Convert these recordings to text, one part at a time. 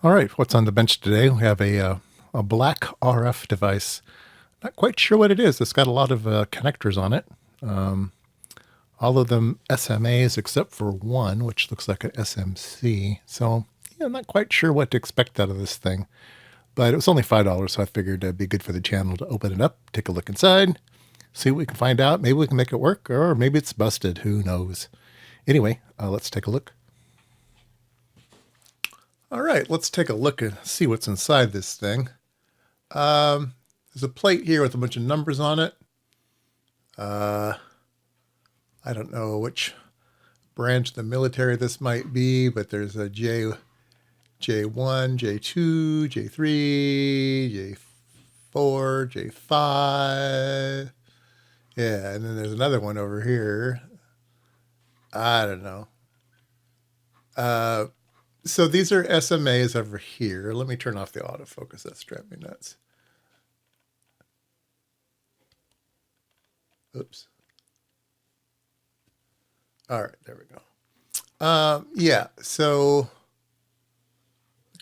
All right, what's on the bench today? We have a black RF device. Not quite sure what it is. It's got a lot of connectors on it. All of them SMAs except for one, which looks like an SMC. So, yeah, I'm not quite sure what to expect out of this thing. But it was only $5, so I figured it'd be good for the channel to open it up, take a look inside, see what we can find out. Maybe we can make it work, or maybe it's busted. Who knows? Anyway, let's take a look. All right, let's take a look and see what's inside this thing. There's a plate here with a bunch of numbers on it. I don't know which branch of the military this might be, but there's a J1, J2, J3, J4, J5. Yeah, and then there's another one over here. I don't know. So these are SMAs over here. Let me turn off the autofocus. That's driving me nuts. Oops. All right, there we go. Yeah, so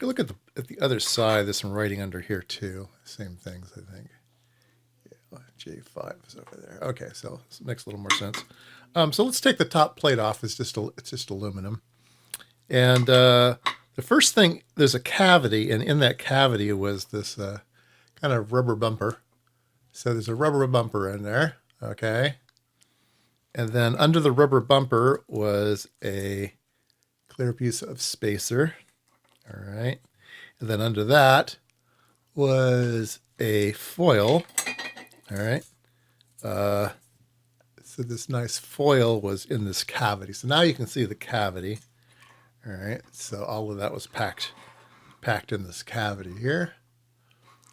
look at the other side. There's some writing under here too. Same things, I think. Yeah, J5 is over there. Okay, so this makes a little more sense. So let's take the top plate off. It's just aluminum. And the first thing, there's a cavity, and in that cavity was this kind of rubber bumper. So there's a rubber bumper in there, okay? And then under the rubber bumper was a clear piece of spacer, all right? And then under that was a foil, all right? So this nice foil was in this cavity. So now you can see the cavity. All right, so all of that was packed in this cavity here.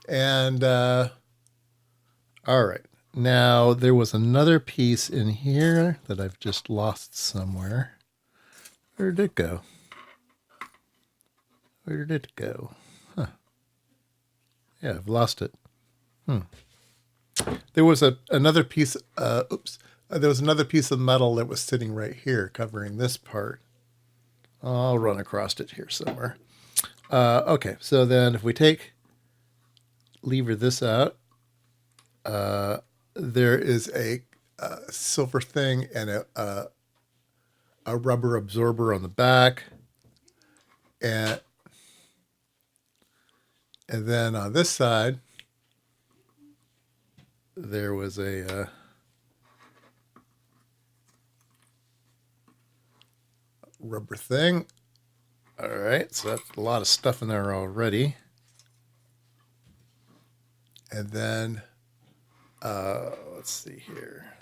And all right, now there was another piece in here that I've just lost somewhere. Where did it go? Where did it go? Huh. Yeah, I've lost it. There was another piece. There was another piece of metal that was sitting right here, covering this part. I'll run across it here somewhere. Okay, so then if we lever this out, there is a silver thing and a rubber absorber on the back, and then on this side there was a rubber thing. All right, so that's a lot of stuff in there already. And then let's see here.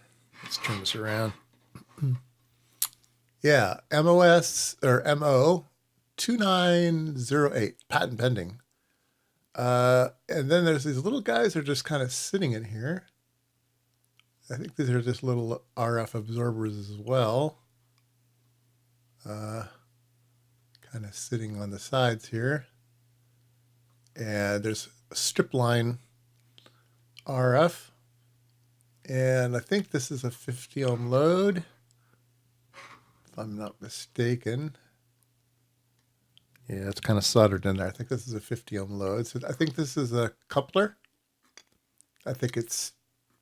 Let's turn this around. Yeah, MOS or MO 2908, patent pending. And then there's these little guys that are just kind of sitting in here. I think these are just little RF absorbers as well. Kind of sitting on the sides here. And there's a strip line RF. And I think this is a 50 ohm load, if I'm not mistaken. Yeah, it's kind of soldered in there. I think this is a 50 ohm load. So I think this is a coupler. I think it's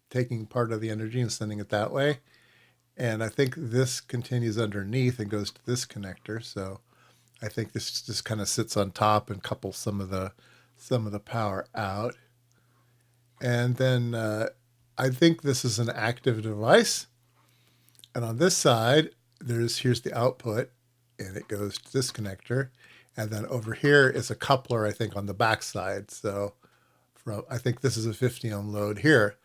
taking part of the energy and sending it that way. And I think this continues underneath and goes to this connector. So I think this just kind of sits on top and couples some of the power out. And then I think this is an active device. And on this side, here's the output, and it goes to this connector. And then over here is a coupler, I think, on the back side. So I think this is a 50 ohm load here.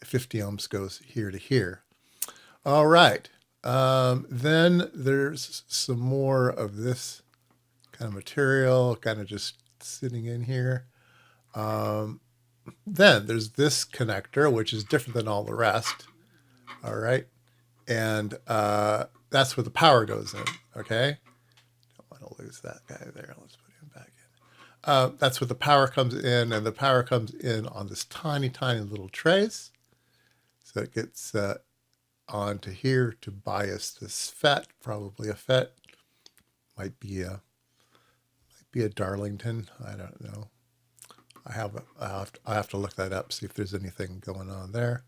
50 ohms goes here to here. All right. Then there's some more of this kind of material, kind of just sitting in here. Then there's this connector, which is different than all the rest. All right. And that's where the power goes in. Okay. Don't want to lose that guy there. Let's put him back in. That's where the power comes in, and the power comes in on this tiny, tiny little trace. So it gets onto here to bias this FET, probably a FET. Might be be a Darlington. I don't know. I have to look that up, see if there's anything going on there.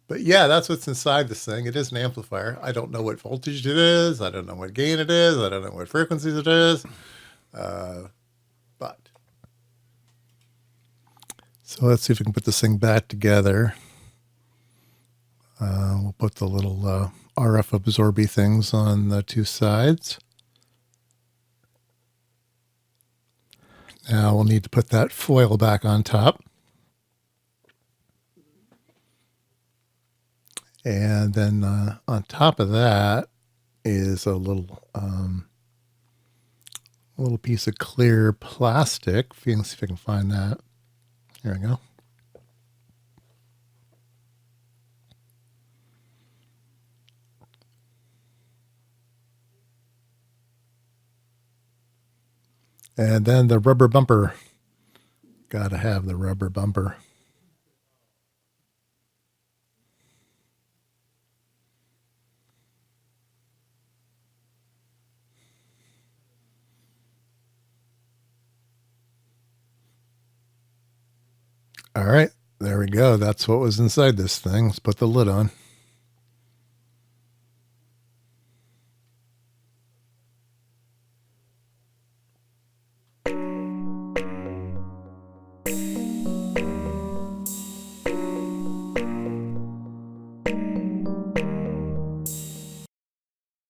But yeah, that's what's inside this thing. It is an amplifier. I don't know what voltage it is. I don't know what gain it is. I don't know what frequencies it is. But so let's see if we can put this thing back together. We'll put the little RF absorby things on the two sides. Now we'll need to put that foil back on top. And then on top of that is a little piece of clear plastic. Let's see if I can find that. Here we go. And then the rubber bumper. Gotta have the rubber bumper. All right, there we go. That's what was inside this thing. Let's put the lid on.